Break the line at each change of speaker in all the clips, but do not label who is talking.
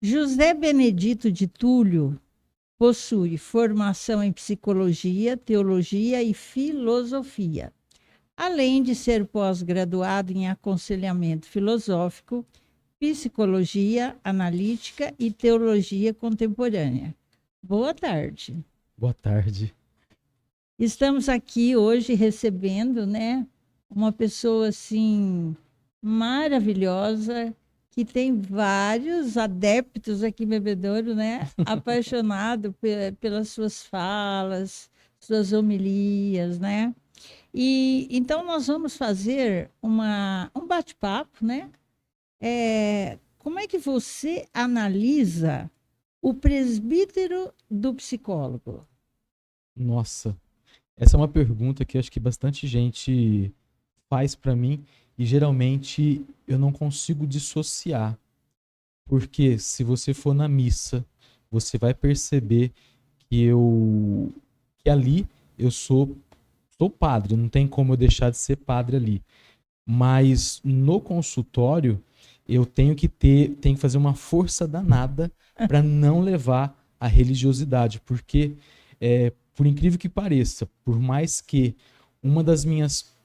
José Benedito de Túlio possui formação em psicologia, teologia e filosofia, além de ser pós-graduado em aconselhamento filosófico, psicologia analítica e teologia contemporânea. Boa tarde.
Boa tarde.
Estamos aqui hoje recebendo, né, uma pessoa assim maravilhosa que tem vários adeptos aqui em Bebedouro, né, apaixonado pelas suas falas, suas homilias, né? E então nós vamos fazer um bate-papo, né? Como é que você analisa o presbítero do psicólogo?
Nossa, essa é uma pergunta que acho que bastante gente faz para mim e geralmente eu não consigo dissociar, porque se você for na missa, você vai perceber que ali eu sou padre, não tem como eu deixar de ser padre ali. Mas no consultório eu tenho que fazer uma força danada para não levar a religiosidade, porque por incrível que pareça, por mais que uma das minhas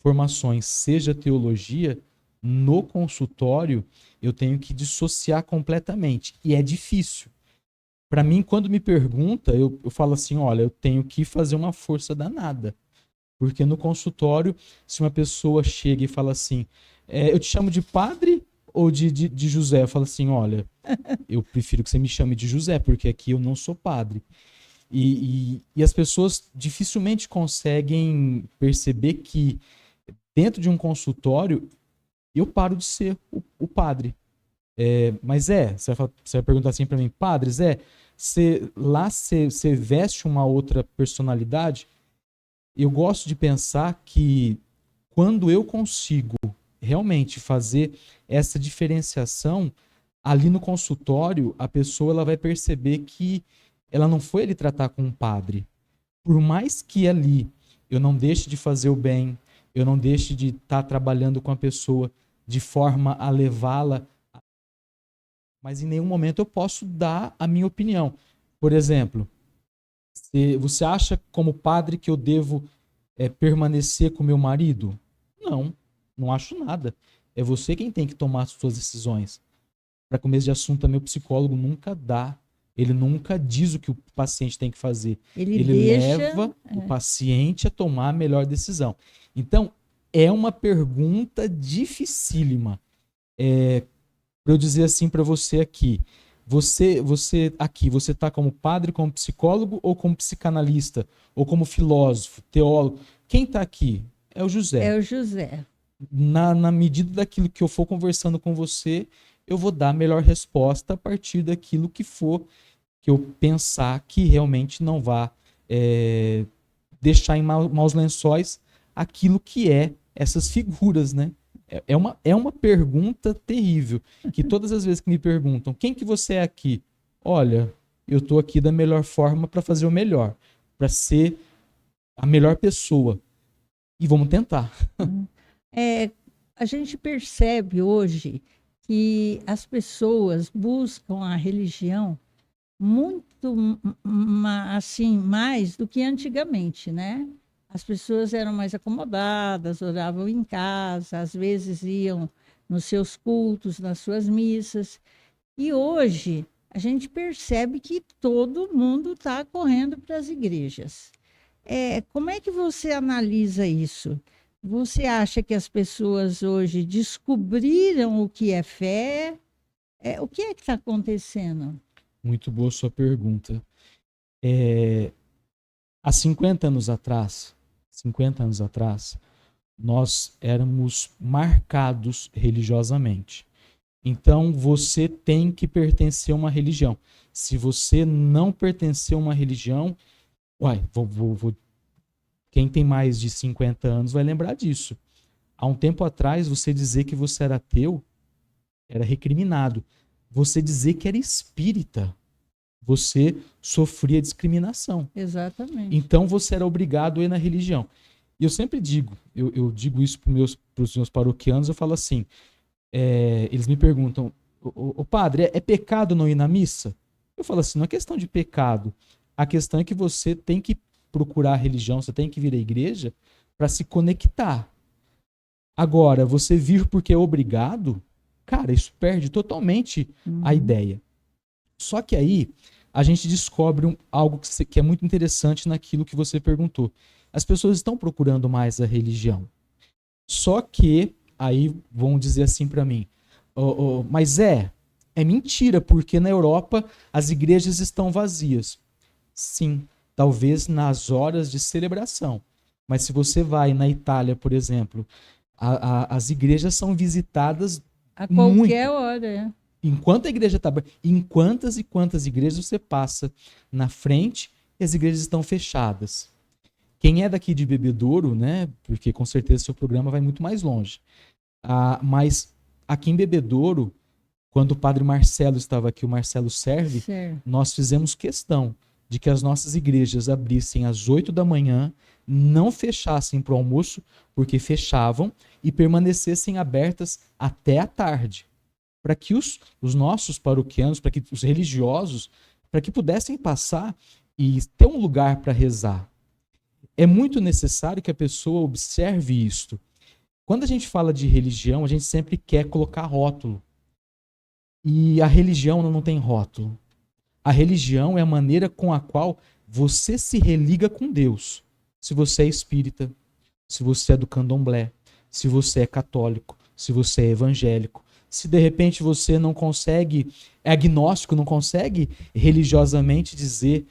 formações seja teologia, no consultório eu tenho que dissociar completamente e é difícil. Para mim, quando me pergunta, eu falo assim, olha, eu tenho que fazer uma força danada. Porque no consultório, se uma pessoa chega e fala assim, eu te chamo de padre ou de José? Eu falo assim, olha, eu prefiro que você me chame de José, porque aqui eu não sou padre. E as pessoas dificilmente conseguem perceber que dentro de um consultório eu paro de ser o padre. Mas você vai perguntar assim para mim, padre, você veste uma outra personalidade? Eu gosto de pensar que quando eu consigo realmente fazer essa diferenciação, ali no consultório, a pessoa ela vai perceber que ela não foi ali tratar com um padre. Por mais que ali eu não deixe de fazer o bem, eu não deixe de estar trabalhando com a pessoa de forma a levá-la, mas em nenhum momento eu posso dar a minha opinião. Por exemplo, se você acha como padre que eu devo permanecer com meu marido? Não, não acho nada. É você quem tem que tomar as suas decisões. Para começo de assunto, também o psicólogo nunca dá, ele nunca diz o que o paciente tem que fazer.
Ele
Ele
deixa.
leva o paciente a tomar a melhor decisão. Então, é uma pergunta dificílima. Para eu dizer assim para você aqui, você está como padre, como psicólogo ou como psicanalista ou como filósofo, teólogo? Quem está aqui é o José.
É o José.
Na medida daquilo que eu for conversando com você, eu vou dar a melhor resposta a partir daquilo que for que eu pensar que realmente não vá deixar em maus lençóis aquilo que é essas figuras, né? É uma pergunta terrível, que todas as vezes que me perguntam, quem que você é aqui? Olha, eu estou aqui da melhor forma para fazer o melhor, para ser a melhor pessoa. E vamos tentar.
A gente percebe hoje que as pessoas buscam a religião muito assim mais do que antigamente, né? As pessoas eram mais acomodadas, oravam em casa, às vezes iam nos seus cultos, nas suas missas. E hoje a gente percebe que todo mundo está correndo para as igrejas. Como é que você analisa isso? Você acha que as pessoas hoje descobriram o que é fé? O que é que está acontecendo?
Muito boa sua pergunta. Há 50 anos atrás, nós éramos marcados religiosamente. Então você tem que pertencer a uma religião. Se você não pertencer a uma religião, quem tem mais de 50 anos vai lembrar disso. Há um tempo atrás, você dizer que você era ateu era recriminado. Você dizer que era espírita, você sofria discriminação.
Exatamente.
Então você era obrigado a ir na religião. E eu sempre digo, eu digo isso para os meus paroquianos, eu falo assim, eles me perguntam, o padre, é pecado não ir na missa? Eu falo assim, não é questão de pecado. A questão é que você tem que procurar a religião, você tem que vir à igreja para se conectar. Agora, você vir porque é obrigado, cara, isso perde totalmente a ideia. Só que aí a gente descobre algo que é muito interessante naquilo que você perguntou. As pessoas estão procurando mais a religião. Só que aí vão dizer assim para mim, mas é mentira, porque na Europa as igrejas estão vazias. Sim, talvez nas horas de celebração. Mas se você vai na Itália, por exemplo, as igrejas são visitadas
A
muito.
qualquer hora, é.
Enquanto a igreja está aberta, em quantas e quantas igrejas você passa na frente e as igrejas estão fechadas. Quem é daqui de Bebedouro, né? Porque com certeza seu programa vai muito mais longe. Mas aqui em Bebedouro, quando o padre Marcelo estava aqui, o Marcelo Serve,
Certo.
nós fizemos questão de que as nossas igrejas abrissem às 8 da manhã, não fechassem para o almoço, porque fechavam, e permanecessem abertas até a tarde. Para que os nossos paroquianos, para que os religiosos, para que pudessem passar e ter um lugar para rezar. É muito necessário que a pessoa observe isto. Quando a gente fala de religião, a gente sempre quer colocar rótulo. E a religião não tem rótulo. A religião é a maneira com a qual você se religa com Deus. Se você é espírita, se você é do candomblé, se você é católico, se você é evangélico, se de repente você não consegue, é agnóstico, não consegue religiosamente dizer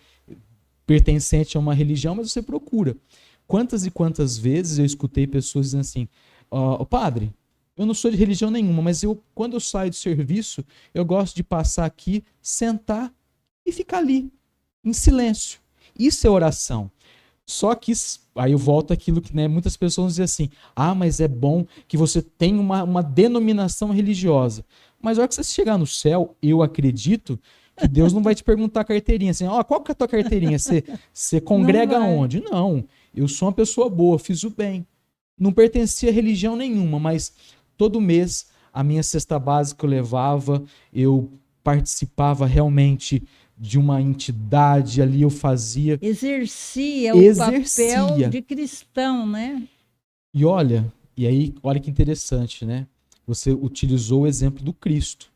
pertencente a uma religião, mas você procura. Quantas e quantas vezes eu escutei pessoas dizendo assim, padre, eu não sou de religião nenhuma, mas quando eu saio do serviço, eu gosto de passar aqui, sentar e ficar ali, em silêncio. Isso é oração. Só que, aí eu volto àquilo que, né, muitas pessoas dizem assim, mas é bom que você tenha uma denominação religiosa. Mas na hora que você chegar no céu, eu acredito que Deus não vai te perguntar a carteirinha, assim, qual que é a tua carteirinha? Você congrega onde? Não, eu sou uma pessoa boa, fiz o bem. Não pertencia a religião nenhuma, mas todo mês a minha cesta básica eu levava, eu participava realmente de uma entidade, ali eu fazia.
Exercia o papel de cristão, né?
E olha que interessante, né? Você utilizou o exemplo do Cristo.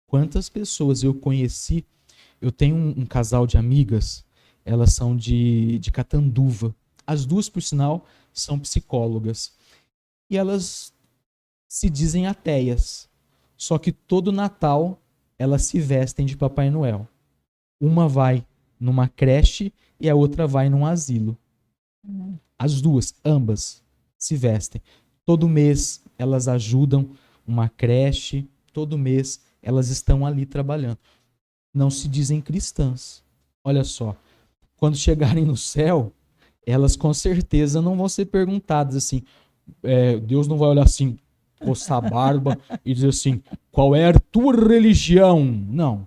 Quantas pessoas eu conheci, eu tenho um casal de amigas, elas são de Catanduva. As duas, por sinal, são psicólogas. E elas se dizem ateias. Só que todo Natal elas se vestem de Papai Noel. Uma vai numa creche e a outra vai num asilo. As duas, ambas, se vestem. Todo mês elas ajudam uma creche, todo mês elas estão ali trabalhando. Não se dizem cristãs. Olha só, quando chegarem no céu, elas com certeza não vão ser perguntadas assim, Deus não vai olhar assim, coçar a barba e dizer assim, qual é a tua religião? Não.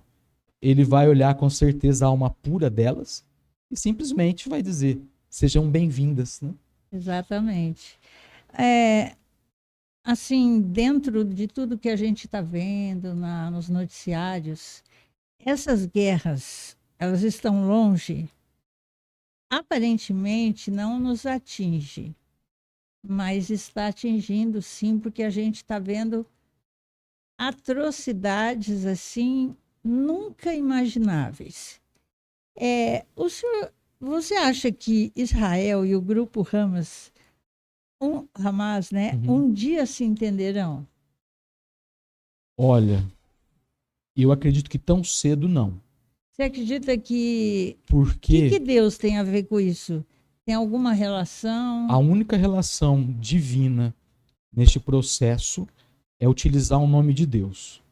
Ele vai olhar com certeza a alma pura delas e simplesmente vai dizer, sejam bem-vindas. Né?
Exatamente. Assim, dentro de tudo que a gente está vendo nos noticiários, essas guerras, elas estão longe? Aparentemente não nos atinge, mas está atingindo sim, porque a gente está vendo atrocidades assim nunca imagináveis. Você acha que Israel e o grupo Hamas, né, um dia se entenderão?
Olha, eu acredito que tão cedo não.
Você acredita que...
Por quê?
O que Deus tem a ver com isso? Tem alguma relação?
A única relação divina neste processo é utilizar o nome de Deus.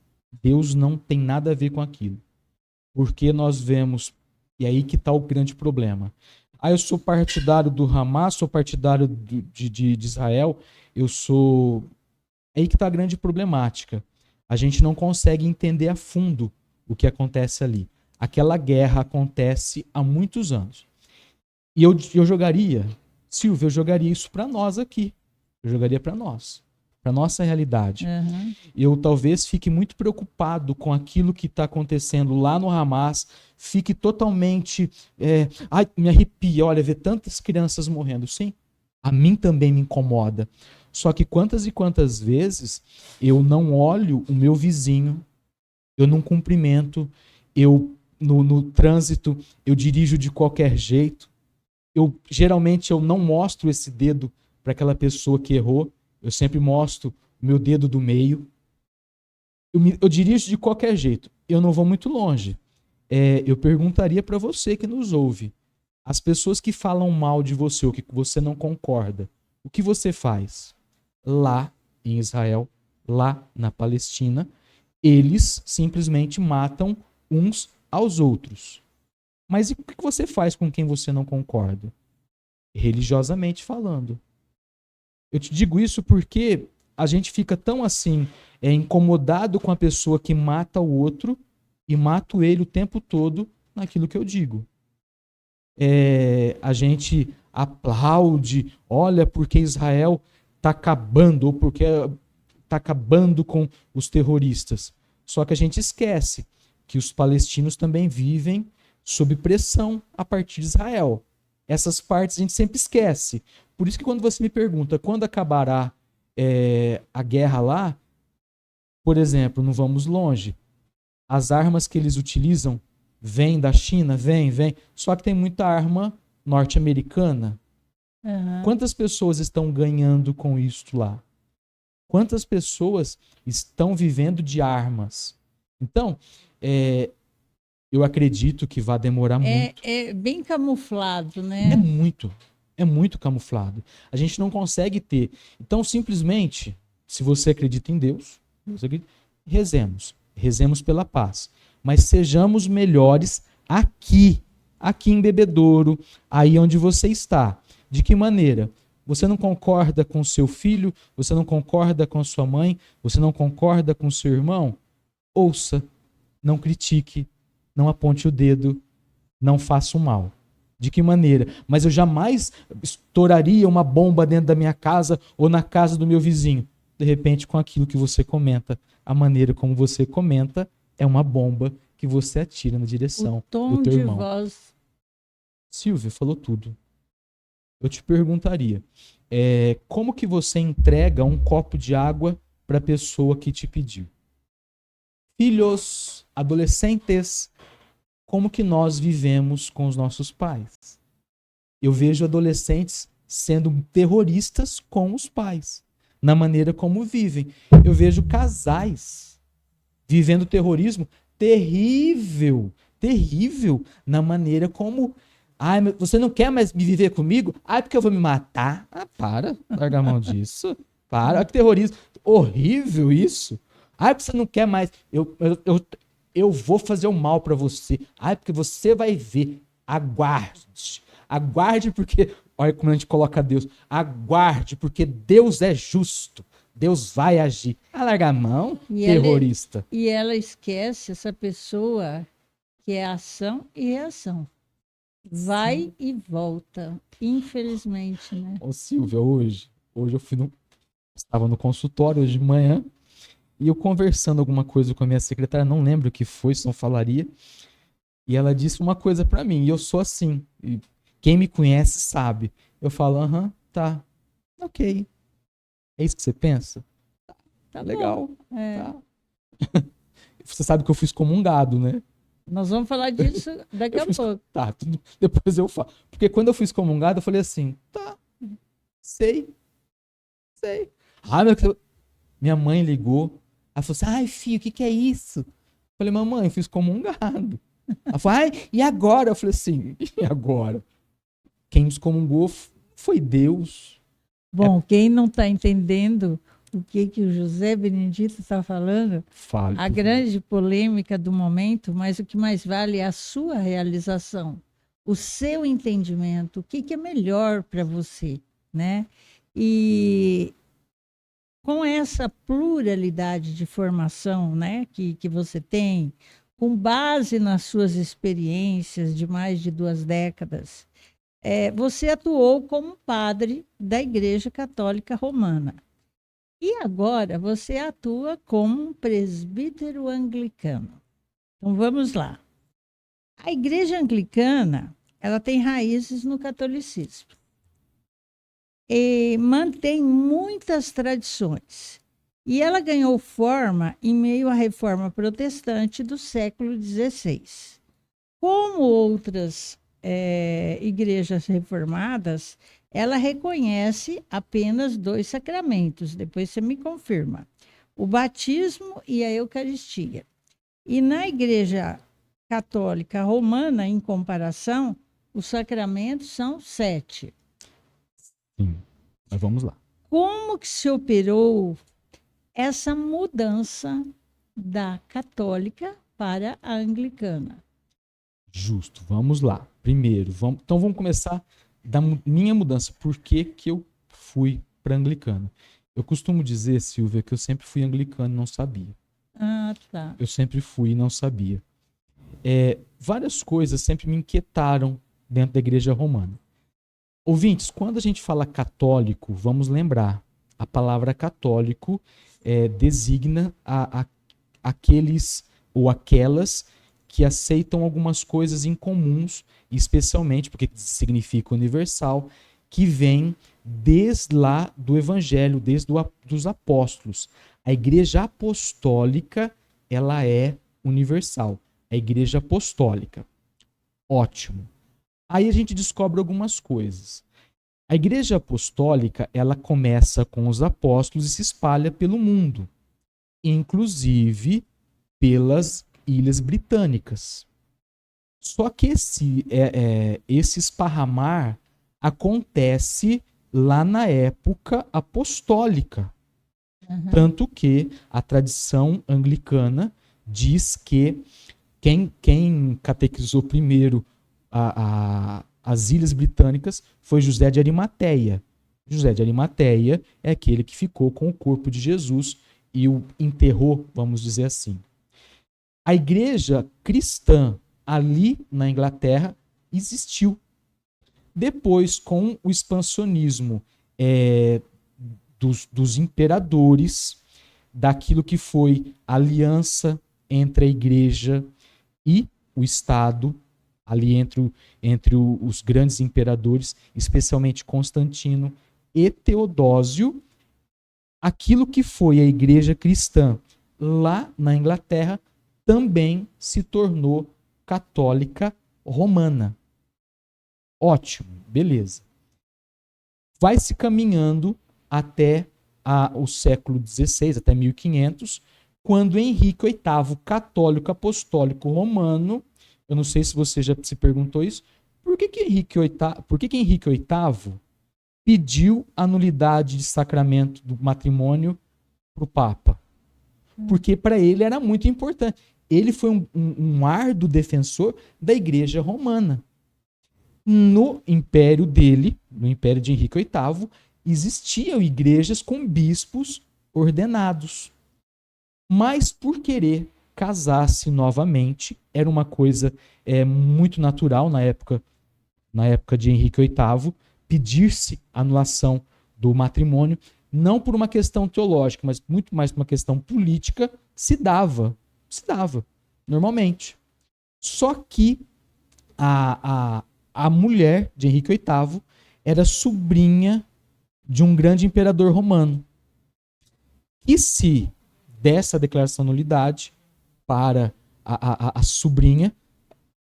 Deus não tem nada a ver com aquilo. Porque nós vemos, e aí que está o grande problema. Eu sou partidário do Hamas, sou partidário de Israel, eu sou... Aí que está a grande problemática. A gente não consegue entender a fundo o que acontece ali. Aquela guerra acontece há muitos anos. E eu jogaria, Silvio, eu jogaria isso para nós aqui. Eu jogaria para nós. para nossa realidade.
Aham.
Eu talvez fique muito preocupado com aquilo que está acontecendo lá no Hamas, fique totalmente. Ai, me arrepia, olha, ver tantas crianças morrendo. Sim, a mim também me incomoda. Só que quantas e quantas vezes eu não olho o meu vizinho, eu não cumprimento, eu no trânsito, eu dirijo de qualquer jeito. Geralmente eu não mostro esse dedo para aquela pessoa que errou, eu sempre mostro o meu dedo do meio. Eu dirijo de qualquer jeito, eu não vou muito longe. Eu perguntaria para você que nos ouve, as pessoas que falam mal de você, ou que você não concorda, o que você faz? Lá em Israel, lá na Palestina, eles simplesmente matam uns aos outros. Mas e o que você faz com quem você não concorda? Religiosamente falando. Eu te digo isso porque a gente fica tão assim, incomodado com a pessoa que mata o outro e mato ele o tempo todo naquilo que eu digo. A gente aplaude, olha, porque Israel está acabando, ou porque está acabando com os terroristas. Só que a gente esquece que os palestinos também vivem sob pressão a partir de Israel. Essas partes a gente sempre esquece. Por isso que quando você me pergunta quando acabará a guerra lá, por exemplo, não vamos longe. As armas que eles utilizam vêm da China, vem. Só que tem muita arma norte-americana.
Aham.
Quantas pessoas estão ganhando com isso lá? Quantas pessoas estão vivendo de armas? Então, eu acredito que vai demorar muito.
É bem camuflado,
É
né?
muito camuflado. A gente não consegue ter. Então, simplesmente, se você acredita em Deus, rezemos. Rezemos pela paz. Mas sejamos melhores aqui em Bebedouro, aí onde você está. De que maneira? Você não concorda com seu filho, você não concorda com sua mãe, você não concorda com seu irmão? Ouça, não critique, não aponte o dedo, não faça o mal. De que maneira? Mas eu jamais estouraria uma bomba dentro da minha casa ou na casa do meu vizinho. De repente, com aquilo que você comenta, a maneira como você comenta é uma bomba que você atira na
O
direção do
tom
teu
de
irmão.
voz.
Silvia falou tudo. Eu te perguntaria, como que você entrega um copo de água para a pessoa que te pediu? Filhos, adolescentes, como que nós vivemos com os nossos pais? Eu vejo adolescentes sendo terroristas com os pais, na maneira como vivem. Eu vejo casais vivendo terrorismo terrível na maneira como... Ai, você não quer mais viver comigo? Ai, porque eu vou me matar? Ah, para, larga a mão disso. Para, olha que terrorismo. Horrível isso. Ai, porque você não quer mais. Eu vou fazer o mal pra você. Ai, porque você vai ver. Aguarde. Aguarde porque... Olha como a gente coloca Deus. Aguarde porque Deus é justo. Deus vai agir. Ah, larga a mão, terrorista.
E ela esquece, essa pessoa, que é ação e reação. Vai e volta, infelizmente, né?
Ô, Silvia, hoje eu estava no consultório hoje de manhã e eu conversando alguma coisa com a minha secretária, não lembro o que foi, se não falaria, e ela disse uma coisa pra mim, e eu sou assim, e quem me conhece sabe. Eu falo, aham, tá, ok. É isso que você pensa?
Tá
Legal,
bom. É.
tá. Você sabe que eu fui excomungado, né?
Nós vamos falar disso daqui a pouco.
Tá, depois eu falo. Porque quando eu fui excomungado, eu falei assim, tá, sei. Ah, minha mãe ligou, ela falou assim, ai, filho, o que é isso? Eu falei, mamãe, eu fui excomungado. Ela falou, ai, e agora? Eu falei assim, e agora? Quem me excomungou foi Deus.
Bom, quem não está entendendo o que o José Benedito está falando,
Fale,
a grande polêmica do momento, mas o que mais vale é a sua realização, o seu entendimento, o que é melhor para você, né? E com essa pluralidade de formação, né, que você tem, com base nas suas experiências de mais de 2 décadas, você atuou como padre da Igreja Católica Romana. E agora você atua como um presbítero anglicano. Então vamos lá. A igreja anglicana, ela tem raízes no catolicismo e mantém muitas tradições. E ela ganhou forma em meio à reforma protestante do século XVI. Como outras igrejas reformadas, ela reconhece apenas 2 sacramentos, depois você me confirma: o batismo e a Eucaristia. E na Igreja Católica Romana, em comparação, os sacramentos são 7.
Sim, mas vamos lá.
Como que se operou essa mudança da católica para a anglicana?
Justo, vamos lá. Primeiro, então vamos começar da minha mudança. Por que que eu fui para anglicana? Eu costumo dizer, Silvia, que eu sempre fui anglicano e não sabia.
Ah, tá.
Eu sempre fui e não sabia. Várias coisas sempre me inquietaram dentro da igreja romana. Ouvintes, quando a gente fala católico, vamos lembrar, a palavra católico designa aqueles ou aquelas que aceitam algumas coisas incomuns, especialmente porque significa universal, que vem desde lá do Evangelho, desde dos apóstolos. A igreja apostólica, ela é universal. A igreja apostólica. Ótimo. Aí a gente descobre algumas coisas. A igreja apostólica, ela começa com os apóstolos e se espalha pelo mundo, inclusive pelas Ilhas Britânicas. Só que esse esparramar acontece lá na época apostólica.
Uhum.
Tanto que a tradição anglicana diz que quem catequizou primeiro as Ilhas Britânicas foi José de Arimateia. José de Arimateia é aquele que ficou com o corpo de Jesus e o enterrou, vamos dizer assim. A igreja cristã ali na Inglaterra existiu. Depois, com o expansionismo dos imperadores, daquilo que foi a aliança entre a igreja e o Estado, ali entre os grandes imperadores, especialmente Constantino e Teodósio, aquilo que foi a igreja cristã lá na Inglaterra também se tornou católica romana. Ótimo, beleza. Vai se caminhando até o século XVI, até 1500, quando Henrique VIII, católico apostólico romano, eu não sei se você já se perguntou isso, por que Henrique VIII pediu a nulidade de sacramento do matrimônio para o Papa? Porque para ele era muito importante. Ele foi um árduo defensor da Igreja Romana. No império dele, no império de Henrique VIII, existiam igrejas com bispos ordenados. Mas por querer casar-se novamente, era uma coisa muito natural na época de Henrique VIII, pedir-se anulação do matrimônio, não por uma questão teológica, mas muito mais por uma questão política, se dava normalmente. Só que a mulher de Henrique VIII era sobrinha de um grande imperador romano. E se dessa declaração de nulidade para a sobrinha,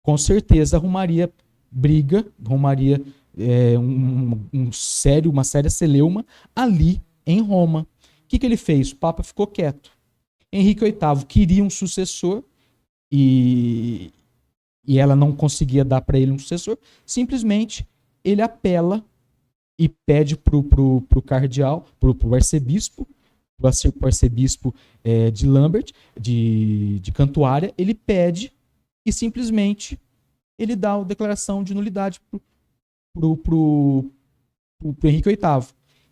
com certeza arrumaria briga, arrumaria uma séria celeuma ali em Roma. O que ele fez? O Papa ficou quieto. Henrique VIII queria um sucessor e ela não conseguia dar para ele um sucessor. Simplesmente ele apela e pede pro cardeal, pro arcebispo, o arcebispo de Lambert, de Cantuária, ele pede e simplesmente ele dá a declaração de nulidade pro Henrique VIII.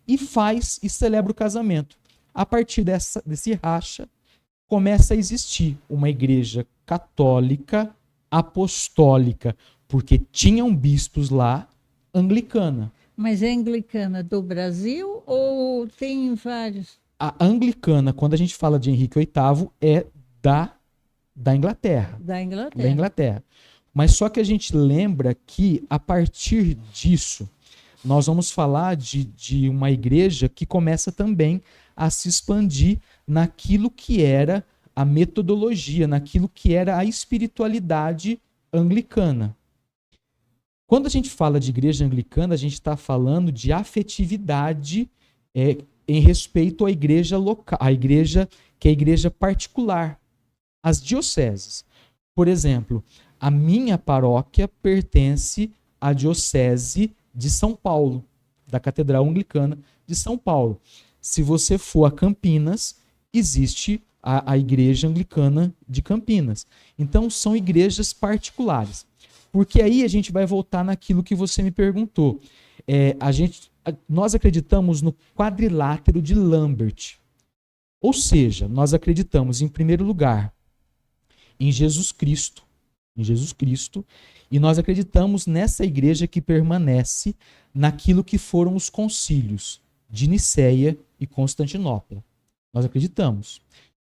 E faz e celebra o casamento. A partir desse racha, começa a existir uma igreja católica apostólica, porque tinham bispos lá, anglicana.
Mas é anglicana do Brasil ou tem vários?
a anglicana, quando a gente fala de Henrique VIII, é da Inglaterra.
Da Inglaterra.
Da Inglaterra. Mas só que a gente lembra que, a partir disso, nós vamos falar de uma igreja que começa também a se expandir naquilo que era a metodologia, naquilo que era a espiritualidade anglicana. Quando a gente fala de igreja anglicana, a gente está falando de afetividade em respeito à igreja local, a igreja que é a igreja particular, as dioceses. Por exemplo, a minha paróquia pertence à diocese de São Paulo, da Catedral Anglicana de São Paulo. Se você for a Campinas, existe a Igreja Anglicana de Campinas. Então, são igrejas particulares. Porque aí a gente vai voltar naquilo que você me perguntou. Nós acreditamos no quadrilátero de Lambert. Ou seja, nós acreditamos, em primeiro lugar, em Jesus Cristo, e nós acreditamos nessa igreja que permanece naquilo que foram os concílios de Nicéia e Constantinopla. Nós acreditamos.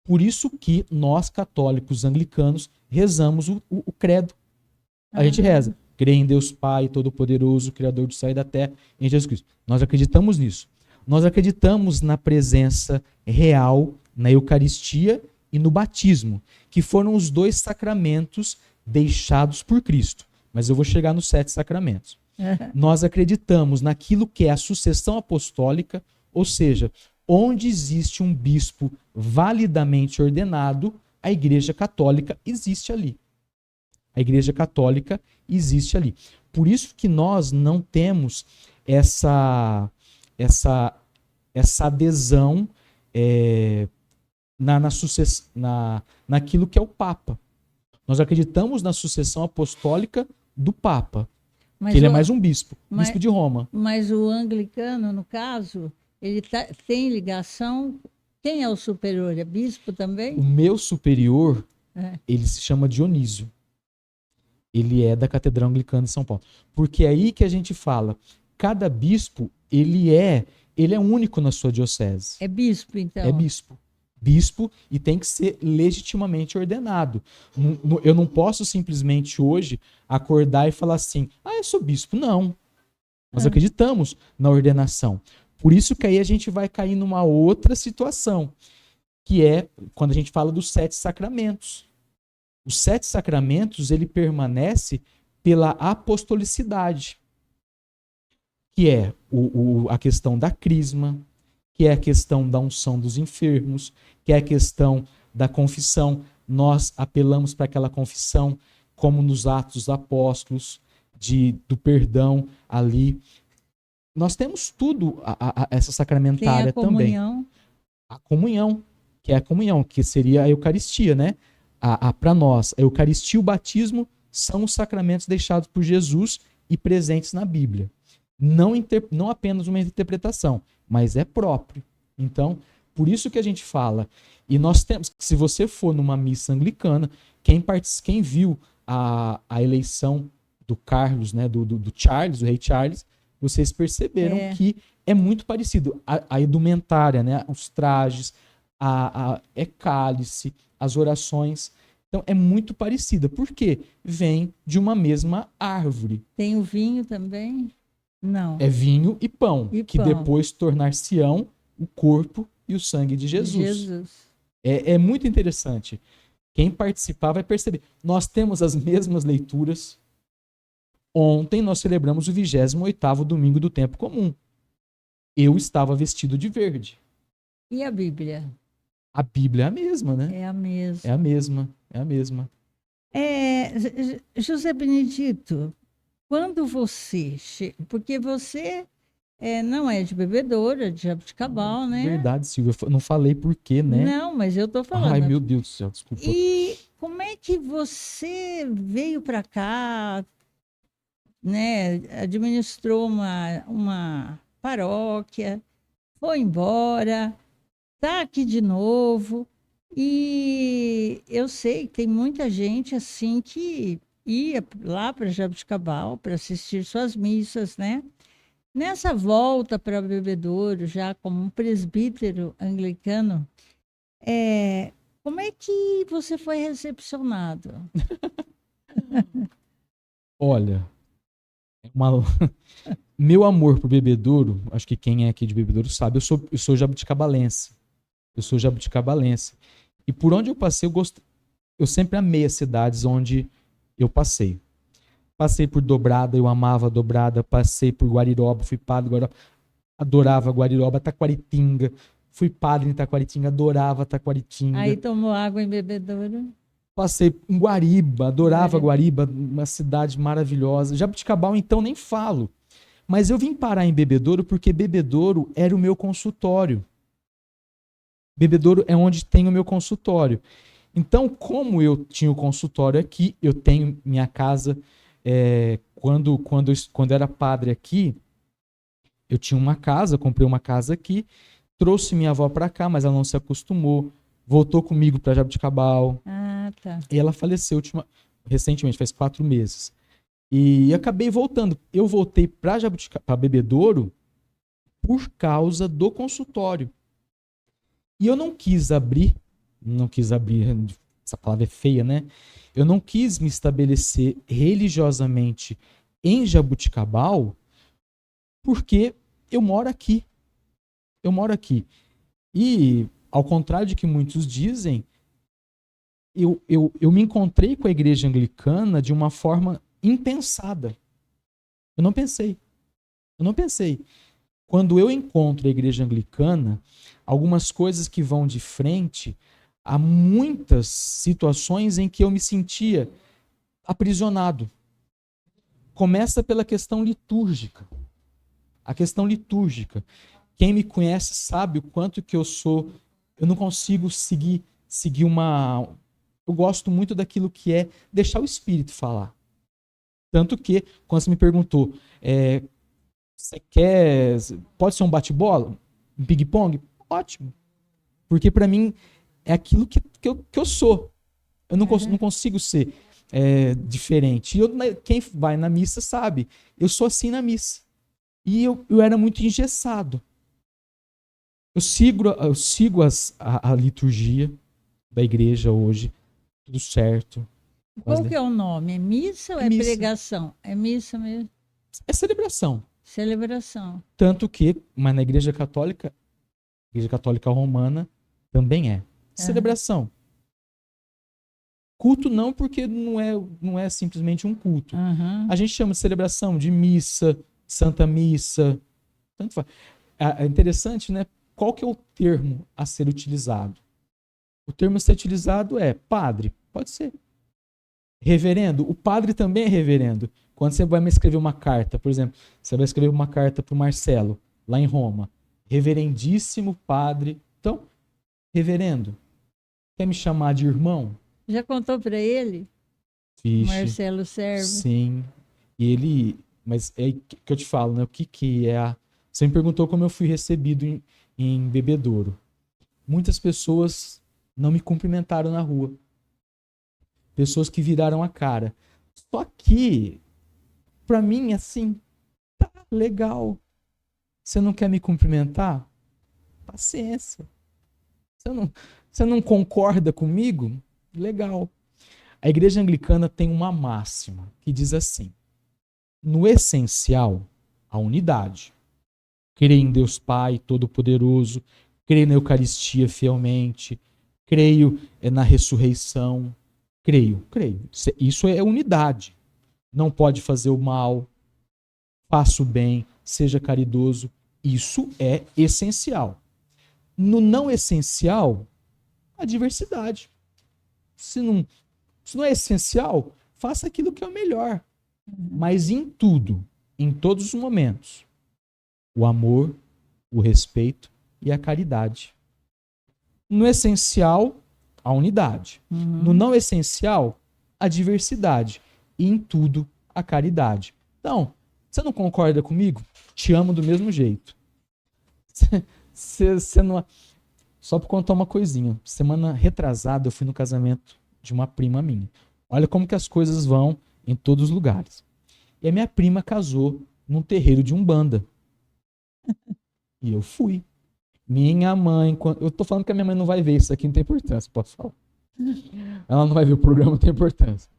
Por isso que nós, católicos anglicanos, rezamos o credo. A gente reza. Creio em Deus Pai Todo-Poderoso, Criador do céu e da terra, em Jesus Cristo. Nós acreditamos nisso. Nós acreditamos na presença real, na Eucaristia e no batismo, que foram os 2 sacramentos deixados por Cristo. Mas eu vou chegar nos 7 sacramentos. Nós acreditamos naquilo que é a sucessão apostólica, ou seja, onde existe um bispo validamente ordenado, a Igreja Católica existe ali. A Igreja Católica existe ali. Por isso que nós não temos essa adesão naquilo que é o Papa. Nós acreditamos na sucessão apostólica do Papa, que ele é mais um bispo de Roma.
Mas o anglicano, no caso, ele tem ligação... Quem é o superior? É bispo também?
O meu superior, ele se chama Dionísio. Ele é da Catedral Anglicana de São Paulo. Porque é aí que a gente fala, cada bispo, ele é único na sua diocese.
É bispo, então?
É bispo. Bispo, e tem que ser legitimamente ordenado. Eu não posso simplesmente hoje acordar e falar assim, eu sou bispo. Não. Nós acreditamos na ordenação. Por isso que aí a gente vai cair numa outra situação, que é quando a gente fala dos 7 sacramentos. Os 7 sacramentos, ele permanece pela apostolicidade, que é a questão da crisma, que é a questão da unção dos enfermos, que é a questão da confissão. Nós apelamos para aquela confissão, como nos Atos dos Apóstolos, do perdão ali. Nós temos tudo essa sacramentária também. A comunhão, que seria a Eucaristia, né? Para nós, a Eucaristia e o batismo são os sacramentos deixados por Jesus e presentes na Bíblia. Não apenas uma interpretação, mas é próprio. Então, por isso que a gente fala. E nós temos, se você for numa missa anglicana, quem viu a eleição do Carlos, né, do Charles, o rei Charles, vocês perceberam que é muito parecido. A indumentária, né, os trajes, cálice, as orações. Então, é muito parecida. Por quê? Vem de uma mesma árvore.
Tem o vinho também? Não.
É vinho e pão, que depois tornar-se-ão o corpo e o sangue de Jesus. É muito interessante. Quem participar vai perceber. Nós temos as mesmas leituras. Ontem nós celebramos o 28º domingo do tempo comum. Eu estava vestido de verde.
E a Bíblia?
A Bíblia é a mesma, né?
É a mesma.
É a mesma, é a mesma.
José Benedito, quando você... Porque você não é de Bebedouro, é de Jaboticabal, né?
Verdade, Silvia. Eu não falei por quê, né?
Não, mas eu tô falando.
Ai, meu Deus do céu, desculpa.
E como é que você veio para cá, né? Administrou uma paróquia, foi embora, está aqui de novo, e eu sei que tem muita gente assim que ia lá para Jaboticabal para assistir suas missas, né? Nessa volta para Bebedouro, já como um presbítero anglicano, como é que você foi recepcionado?
Olha, uma- meu amor por Bebedouro, acho que quem é aqui de Bebedouro sabe, eu sou jabuticabalense. Eu sou jabuticabalense. E por onde eu passei, eu sempre amei as cidades onde eu passei. Passei por Dobrada, eu amava Dobrada. Passei por Guariroba, fui padre em Guariroba, adorava Guariroba. Taquaritinga, fui padre em Taquaritinga, adorava
Aí
Taquaritinga.
tomou água em Bebedouro?
Passei em Guariba, adorava
Guarani.
Guariba, uma cidade maravilhosa. Jabuticabal, então, nem falo. Mas eu vim parar em Bebedouro porque Bebedouro era o meu consultório. Bebedouro é onde tem o meu consultório. Então, como eu tinha o consultório aqui, eu tenho minha casa. Quando era padre aqui, eu tinha uma casa, comprei uma casa aqui, trouxe minha avó para cá, mas ela não se acostumou, voltou comigo para Jabuticabal,
Ah, tá.
e ela faleceu recentemente, faz 4 meses. E acabei voltando. Eu voltei para Bebedouro por causa do consultório. E eu não quis abrir, essa palavra é feia, né? Eu não quis me estabelecer religiosamente em Jabuticabal porque eu moro aqui. Eu moro aqui. E, ao contrário de que muitos dizem, eu me encontrei com a igreja anglicana de uma forma impensada. Eu não pensei. Eu não pensei. Quando eu encontro a igreja anglicana, algumas coisas que vão de frente a muitas situações em que eu me sentia aprisionado. Começa pela questão litúrgica. A questão litúrgica. Quem me conhece sabe o quanto que eu não consigo seguir uma. Eu gosto muito daquilo que é deixar o Espírito falar. Tanto que, quando você me perguntou, você quer. Pode ser um bate-bola? Um ping-pong? Ótimo. Porque para mim é aquilo que eu sou. Eu não consigo ser diferente. Quem vai na missa sabe. Eu sou assim na missa. E eu era muito engessado. Eu sigo a liturgia da igreja hoje. Tudo certo.
Qual que é o nome? É missa ou
É
é
missa.
pregação? É missa mesmo?
É celebração.
Celebração.
Tanto que, mas na Igreja Católica Romana, também é.
Aham.
Celebração. Culto não, porque não é simplesmente um culto.
Aham.
A gente chama de celebração de missa, Santa Missa. Tanto faz. É interessante, né? Qual que é o termo a ser utilizado? O termo a ser utilizado é padre. Pode ser. Reverendo. O padre também é reverendo. Quando você vai me escrever uma carta, por exemplo, você vai escrever uma carta para o Marcelo, lá em Roma. Reverendíssimo padre. Então, reverendo. Quer me chamar de irmão?
Já contou para ele?
Vixe,
Marcelo Servo.
sim. E ele. Mas é aí que eu te falo, né? O que é a. Você me perguntou como eu fui recebido em Bebedouro. Muitas pessoas não me cumprimentaram na rua. Pessoas que viraram a cara. Só que, pra mim, assim, tá legal. Você não quer me cumprimentar? Paciência. Você não concorda comigo? Legal. A igreja anglicana tem uma máxima que diz assim: no essencial, a unidade. Creio em Deus Pai Todo-Poderoso, creio na Eucaristia fielmente, creio na ressurreição, creio. Isso é unidade. Não pode fazer o mal, faça o bem, seja caridoso. Isso é essencial. No não essencial, a diversidade. Se não é essencial, faça aquilo que é o melhor. Mas em tudo, em todos os momentos, o amor, o respeito e a caridade. No essencial, a unidade. No não essencial, a diversidade. E em tudo, a caridade. Então, você não concorda comigo? Te amo do mesmo jeito. Você não. Só por contar uma coisinha. Semana retrasada, eu fui no casamento de uma prima minha. Olha como que as coisas vão em todos os lugares. E a minha prima casou num terreiro de Umbanda. E eu fui. Minha mãe, eu tô falando que a minha mãe não vai ver isso aqui, não tem importância, posso falar. Ela não vai ver o programa, não tem importância.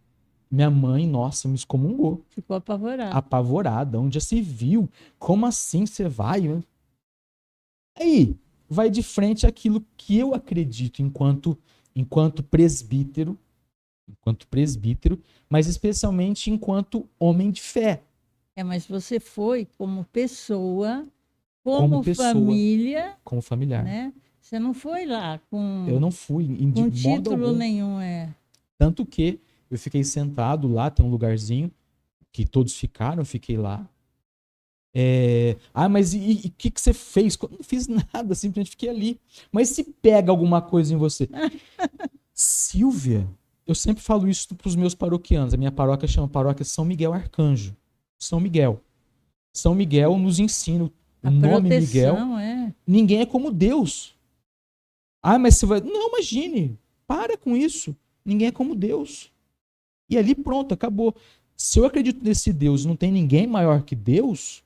Minha mãe, nossa, me excomungou.
Ficou apavorado.
Apavorada. Onde já se viu? Como assim você vai? Aí, vai de frente àquilo que eu acredito enquanto presbítero, mas especialmente enquanto homem de fé.
Mas você foi como pessoa,
Como
como
pessoa,
família,
como familiar.
né? Você não foi lá
Eu não fui de
com
modo
título
algum.
nenhum,
Tanto que eu fiquei sentado lá, tem um lugarzinho que todos ficaram, eu fiquei lá. Mas e o que você fez? Eu não fiz nada, simplesmente fiquei ali. Mas se pega alguma coisa em você? Silvia, eu sempre falo isso para os meus paroquianos. A minha paróquia chama Paróquia São Miguel Arcanjo. São Miguel. São Miguel nos ensina o
A
nome Miguel.
proteção,
Ninguém é como Deus. Mas você vai... Não, imagine. Para com isso. Ninguém é como Deus. E ali pronto, acabou. Se eu acredito nesse Deus e não tem ninguém maior que Deus,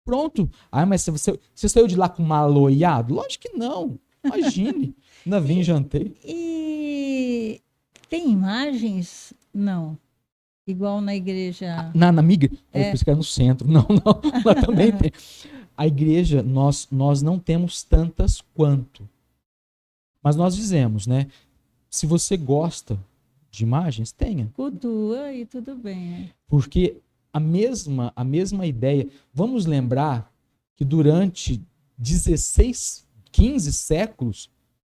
pronto. Mas você saiu de lá com maloiado? Lógico que não. Imagine. Ainda vim e jantei.
E tem imagens? Não. Igual na igreja.
Na migra? Eu pensei que era no centro. Não, lá também tem. A igreja, nós não temos tantas quanto. Mas nós dizemos, né? Se você gosta de imagens, tenha.
Cultua e tudo bem.
Porque a mesma ideia. Vamos lembrar que durante 16, 15 séculos,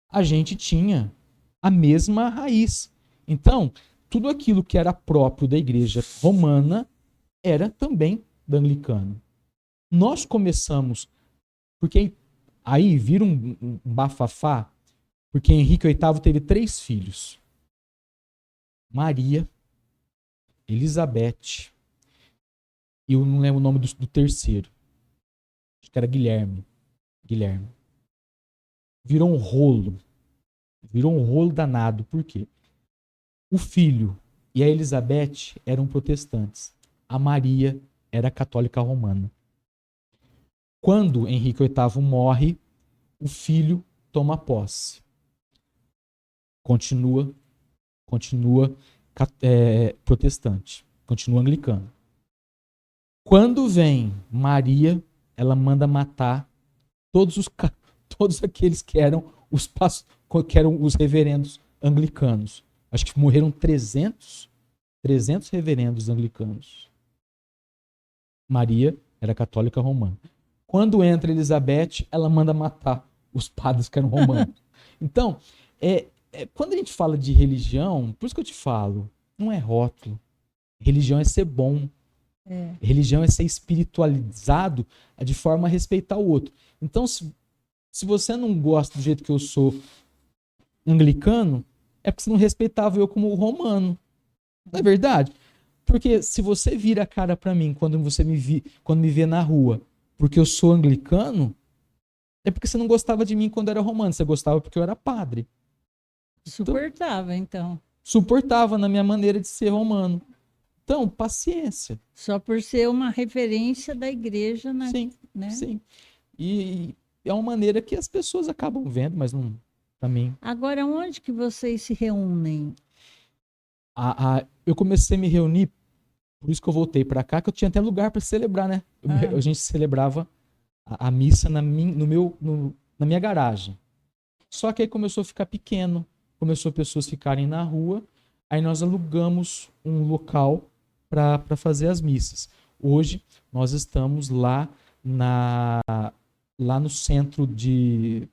a gente tinha a mesma raiz. Então, tudo aquilo que era próprio da igreja romana era também da anglicana. Nós começamos, porque aí vira um bafafá, porque Henrique VIII teve 3 filhos. Maria, Elizabeth, e eu não lembro o nome do terceiro. Acho que era Guilherme. Virou um rolo. Virou um rolo danado. Por quê? O filho e a Elizabeth eram protestantes. A Maria era católica romana. Quando Henrique VIII morre, o filho toma posse. Continua protestante. Continua anglicano. Quando vem Maria, ela manda matar todos aqueles que eram os reverendos anglicanos. Acho que morreram 300 reverendos anglicanos. Maria era católica romana. Quando entra Elizabeth, ela manda matar os padres que eram romanos. Então, quando a gente fala de religião, por isso que eu te falo, não é rótulo. Religião é ser bom. Religião é ser espiritualizado de forma a respeitar o outro. Então, se você não gosta do jeito que eu sou anglicano, é porque você não respeitava eu como romano. Não é verdade? Porque se você vira a cara pra mim quando me vê na rua, porque eu sou anglicano, é porque você não gostava de mim quando era romano. Você gostava porque eu era padre.
Suportava, então.
Suportava na minha maneira de ser romano. Então, paciência.
Só por ser uma referência da igreja,
Sim,
né?
sim. E é uma maneira que as pessoas acabam vendo, mas não também.
Agora, onde que vocês se reúnem?
Eu comecei a me reunir, por isso que eu voltei para cá, que eu tinha até lugar para celebrar, né? A gente celebrava a missa na minha garagem. Só que aí começou a ficar pequeno, começou pessoas ficarem na rua, aí nós alugamos um local para fazer as missas. Hoje nós estamos lá no centro de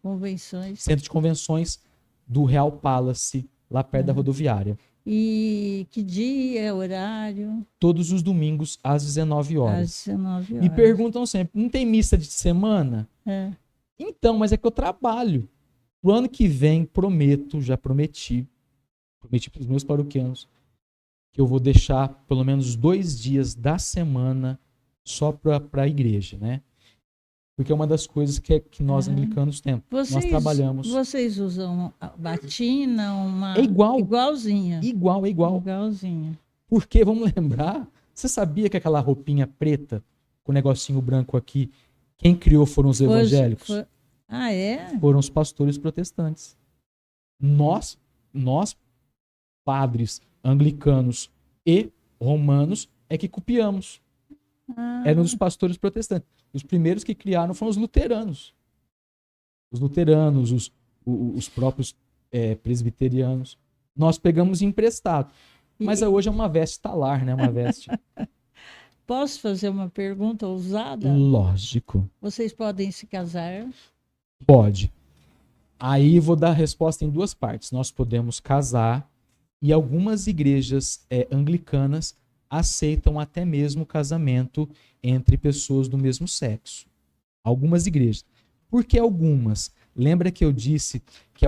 convenções do Real Palace, lá perto da rodoviária.
E que dia, horário?
Todos os domingos, às 19 horas.
Às 19 horas.
Me perguntam sempre, não tem missa de semana? Então, mas é que eu trabalho. Pro ano que vem, já prometi para os meus paroquianos, que eu vou deixar pelo menos 2 dias da semana só para a igreja, né? Porque é uma das coisas que nós anglicanos temos. Nós trabalhamos.
Vocês usam batina,
É igual.
Igualzinha.
Igualzinha. Porque, vamos lembrar, você sabia que aquela roupinha preta, com o negocinho branco aqui, Quem criou foram os evangélicos?
Ah, é?
Foram os pastores protestantes. Nós, padres anglicanos e romanos, é que copiamos. Eram os pastores protestantes. Os primeiros que criaram foram os luteranos. Os luteranos, os próprios presbiterianos. Nós pegamos emprestado. Mas hoje é uma veste talar, né? Uma veste.
Posso fazer uma pergunta ousada?
Lógico.
Vocês podem se casar?
Pode. Aí vou dar a resposta em duas partes. Nós podemos casar e algumas igrejas anglicanas aceitam até mesmo o casamento entre pessoas do mesmo sexo. Algumas igrejas. Por que algumas? Lembra que eu disse que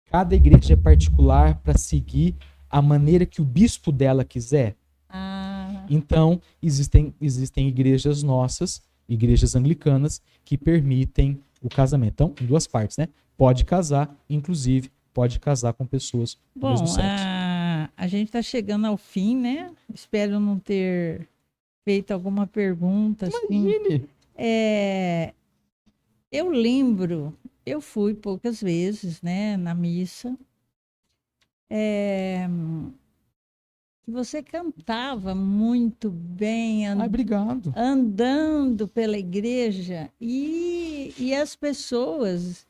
cada igreja é particular para seguir a maneira que o bispo dela quiser? Então, existem igrejas nossas, igrejas anglicanas, que permitem o casamento. Então, em duas partes, né? Pode casar, inclusive, pode casar com pessoas do mesmo sexo.
A gente está chegando ao fim, né? Espero não ter feito alguma pergunta.
Imagine!
Assim. Eu lembro, eu fui poucas vezes, né, na missa. Que você cantava muito bem,
Obrigado.
andando pela igreja e as pessoas.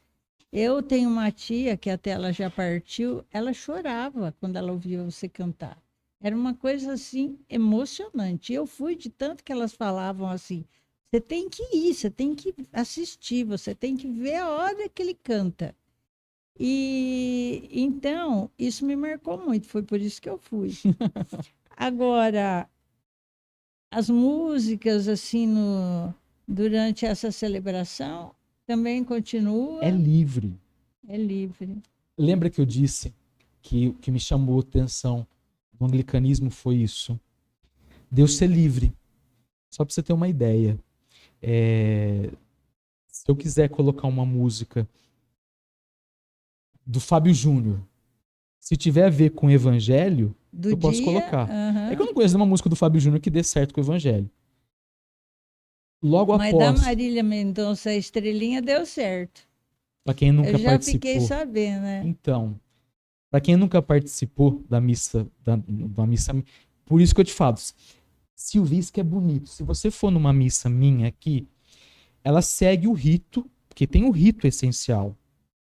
Eu tenho uma tia que até ela já partiu, ela chorava quando ela ouvia você cantar. Era uma coisa assim emocionante. Eu fui de tanto que elas falavam assim: você tem que ir, você tem que assistir, você tem que ver a hora que ele canta. E então, isso me marcou muito, foi por isso que eu fui. Agora, as músicas assim durante essa celebração também continuam.
É livre.
É livre.
Lembra que eu disse que o que me chamou a atenção no anglicanismo foi isso? Deus ser livre. Só para você ter uma ideia. Se eu quiser colocar uma música do Fábio Júnior, se tiver a ver com o evangelho, eu posso colocar. É que eu não conheço uma música do Fábio Júnior que dê certo com o evangelho.
Mas da Marília Mendonça, a Estrelinha deu certo.
Para quem nunca participou.
Eu já fiquei sabendo, né?
Então, para quem nunca participou da missa, por isso que eu te falo, Silvício, que é bonito. Se você for numa missa minha aqui, ela segue o rito, porque tem o rito essencial.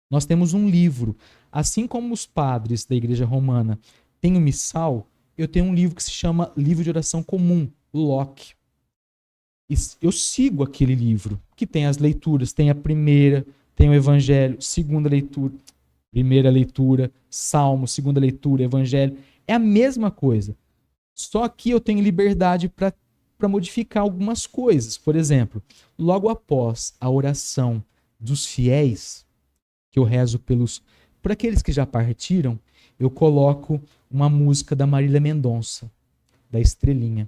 Nós temos um livro. Assim como os padres da Igreja Romana têm o missal, eu tenho um livro que se chama Livro de Oração Comum, o Locke. Eu sigo aquele livro, que tem as leituras, tem a primeira, tem o Evangelho, segunda leitura, primeira leitura, Salmo, segunda leitura, Evangelho. É a mesma coisa. Só que eu tenho liberdade para modificar algumas coisas. Por exemplo, logo após a oração dos fiéis, que eu rezo por aqueles que já partiram, eu coloco uma música da Marília Mendonça, da Estrelinha.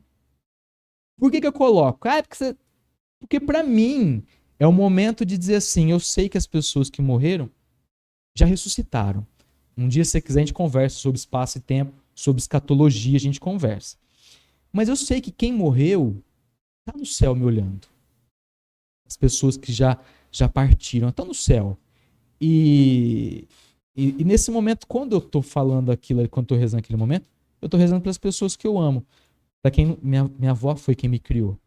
Por que eu coloco? Porque para mim é o momento de dizer assim, eu sei que as pessoas que morreram já ressuscitaram. Um dia, se você quiser, a gente conversa sobre espaço e tempo, sobre escatologia, a gente conversa. Mas eu sei que quem morreu está no céu me olhando. As pessoas que já partiram estão no céu. E nesse momento, quando eu estou falando aquilo, quando eu estou rezando aquele momento, eu estou rezando pelas pessoas que eu amo. Para quem minha avó foi quem me criou.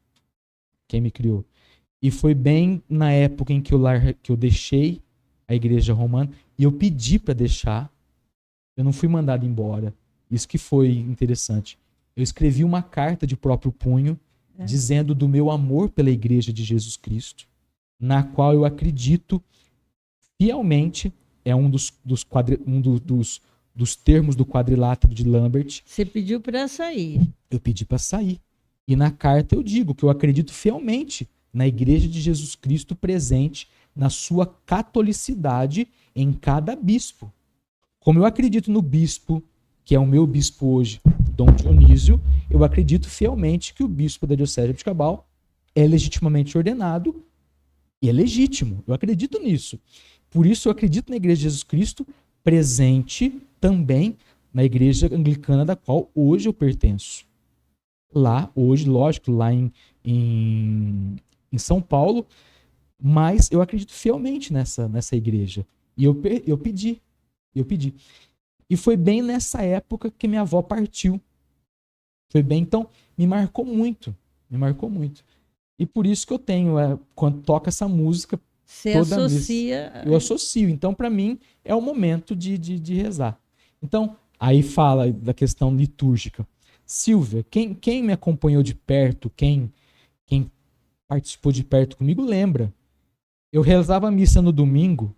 E foi bem na época em que eu deixei a Igreja Romana e eu pedi para deixar. Eu não fui mandado embora. Isso que foi interessante. Eu escrevi uma carta de próprio punho dizendo do meu amor pela Igreja de Jesus Cristo, na qual eu acredito fielmente, é um dos termos do quadrilátero de Lambert.
Você pediu para sair.
Eu pedi para sair. E na carta eu digo que eu acredito fielmente na Igreja de Jesus Cristo presente na sua catolicidade em cada bispo. Como eu acredito no bispo, que é o meu bispo hoje, Dom Dionísio, eu acredito fielmente que o bispo da Diocese de Jaboticabal é legitimamente ordenado e é legítimo. Eu acredito nisso. Por isso eu acredito na Igreja de Jesus Cristo presente também na Igreja Anglicana da qual hoje eu pertenço. Lá, hoje, lógico, lá em em São Paulo, mas eu acredito fielmente nessa igreja. E eu pedi. E foi bem nessa época que minha avó partiu. Foi bem, então, me marcou muito. E por isso que eu tenho, quando toca essa música,
Você
toda
associa.
eu associo. Então, para mim, é o momento de rezar. Então, aí fala da questão litúrgica. Silvia, quem me acompanhou de perto, quem participou de perto comigo, lembra. Eu rezava a missa no domingo,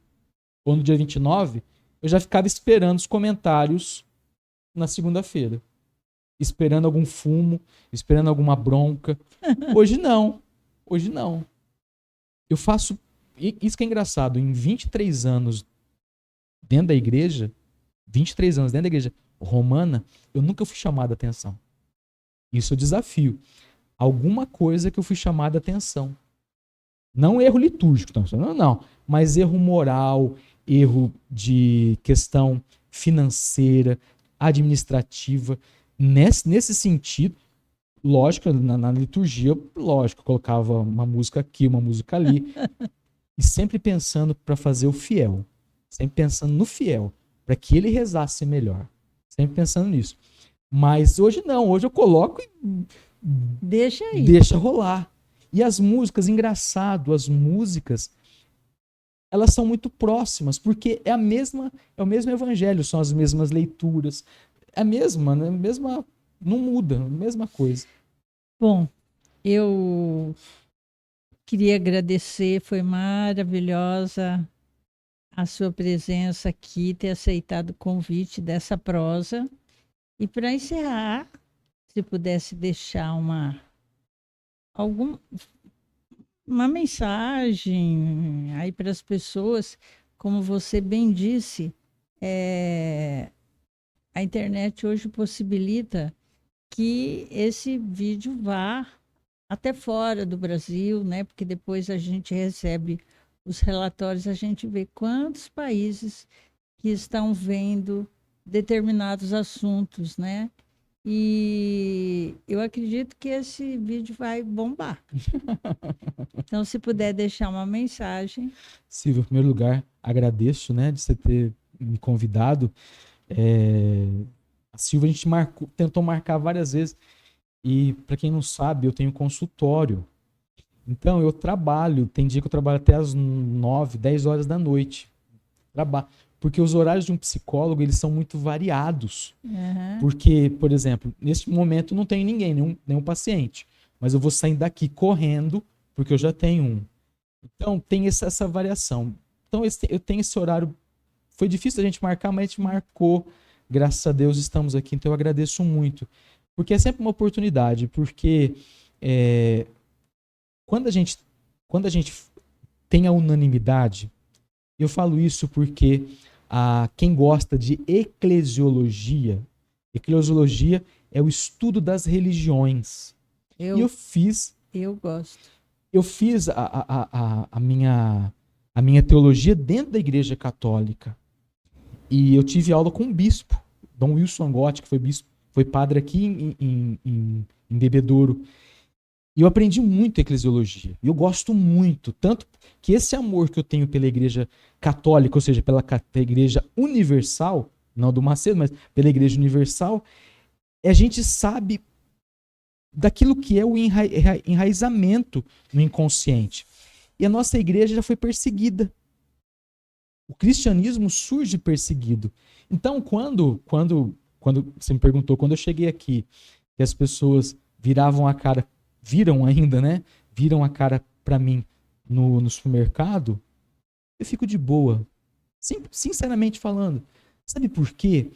ou no dia 29, eu já ficava esperando os comentários na segunda-feira. Esperando algum fumo, esperando alguma bronca. Hoje não. Eu faço... Isso que é engraçado. Em 23 anos dentro da igreja, 23 anos dentro da igreja romana, eu nunca fui chamado a atenção. Isso é o desafio. Alguma coisa que eu fui chamado a atenção. Não erro litúrgico, não. Mas erro moral, erro de questão financeira, administrativa. Nesse sentido, lógico, na liturgia, lógico, eu colocava uma música aqui, uma música ali. E sempre pensando para fazer o fiel. Sempre pensando no fiel, para que ele rezasse melhor. Sempre pensando nisso. Mas hoje não, hoje eu coloco e
Deixa aí.
deixa rolar. E as músicas, engraçado, elas são muito próximas, porque é o mesmo evangelho, são as mesmas leituras. É a mesma, né? Não muda, a mesma coisa.
Bom, eu queria agradecer, foi maravilhosa a sua presença aqui, ter aceitado o convite dessa prosa. E para encerrar, se pudesse deixar uma mensagem aí para as pessoas, como você bem disse, a internet hoje possibilita que esse vídeo vá até fora do Brasil, né? Porque depois a gente recebe os relatórios, a gente vê quantos países que estão vendo determinados assuntos, né? E eu acredito que esse vídeo vai bombar. Então, se puder deixar uma mensagem.
Silvia, em primeiro lugar, agradeço, né, de você ter me convidado. A Silvia, a gente tentou marcar várias vezes. E, para quem não sabe, eu tenho consultório. Então, eu trabalho. Tem dia que eu trabalho até às 9, 10 horas da noite. Porque os horários de um psicólogo, eles são muito variados.
Uhum.
Porque, por exemplo, neste momento não tem ninguém, nenhum paciente. Mas eu vou sair daqui correndo, porque eu já tenho um. Então, tem essa variação. Então, eu tenho esse horário. Foi difícil a gente marcar, mas a gente marcou. Graças a Deus estamos aqui. Então, eu agradeço muito. Porque é sempre uma oportunidade. Porque quando a gente tem a unanimidade, eu falo isso porque quem gosta de eclesiologia é o estudo das religiões. Eu
gosto.
Eu fiz a minha teologia dentro da Igreja Católica. E eu tive aula com um bispo, Dom Wilson Gotti, que foi bispo, foi padre aqui em Bebedouro. E eu aprendi muito eclesiologia. E eu gosto muito, tanto que esse amor que eu tenho pela Igreja Católica, ou seja, pela Igreja Universal, não do Macedo, mas pela Igreja Universal, a gente sabe daquilo que é o enraizamento no inconsciente. E a nossa igreja já foi perseguida. O cristianismo surge perseguido. Então, quando você me perguntou, quando eu cheguei aqui, que as pessoas viram ainda, né? Viram a cara para mim no supermercado, eu fico de boa. Sinceramente falando. Sabe por quê?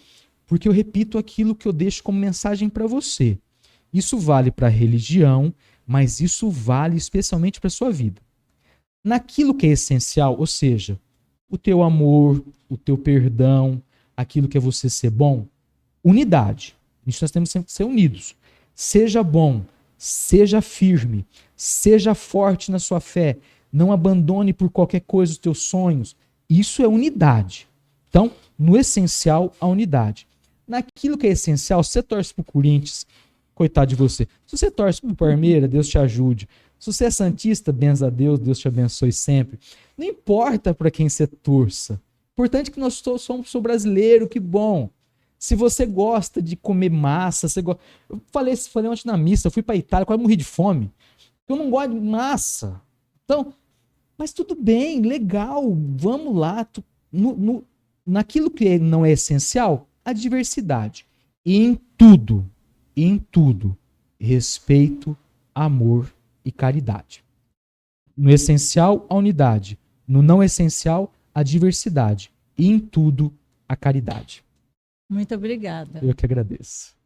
Porque eu repito aquilo que eu deixo como mensagem para você. Isso vale para a religião, mas isso vale especialmente para a sua vida. Naquilo que é essencial, ou seja, o teu amor, o teu perdão, aquilo que é você ser bom, unidade. Isso nós temos sempre que ser unidos. Seja bom, seja firme, seja forte na sua fé, não abandone por qualquer coisa os teus sonhos. Isso é unidade. Então, no essencial, a unidade. Naquilo que é essencial, se você torce pro Corinthians, coitado de você. Se você torce pro Palmeiras, Deus te ajude. Se você é santista, benza a Deus, Deus te abençoe sempre. Não importa para quem você torça. Importante que nós sou brasileiro, que bom. Se você gosta de comer massa, eu falei ontem na missa, eu fui para Itália, quase morri de fome. Eu não gosto de massa. Então, mas tudo bem, legal, vamos lá. Naquilo que não é essencial, a diversidade. E em tudo, respeito, amor e caridade. No essencial, a unidade. No não essencial, a diversidade. E em tudo, a caridade.
Muito obrigada.
Eu que agradeço.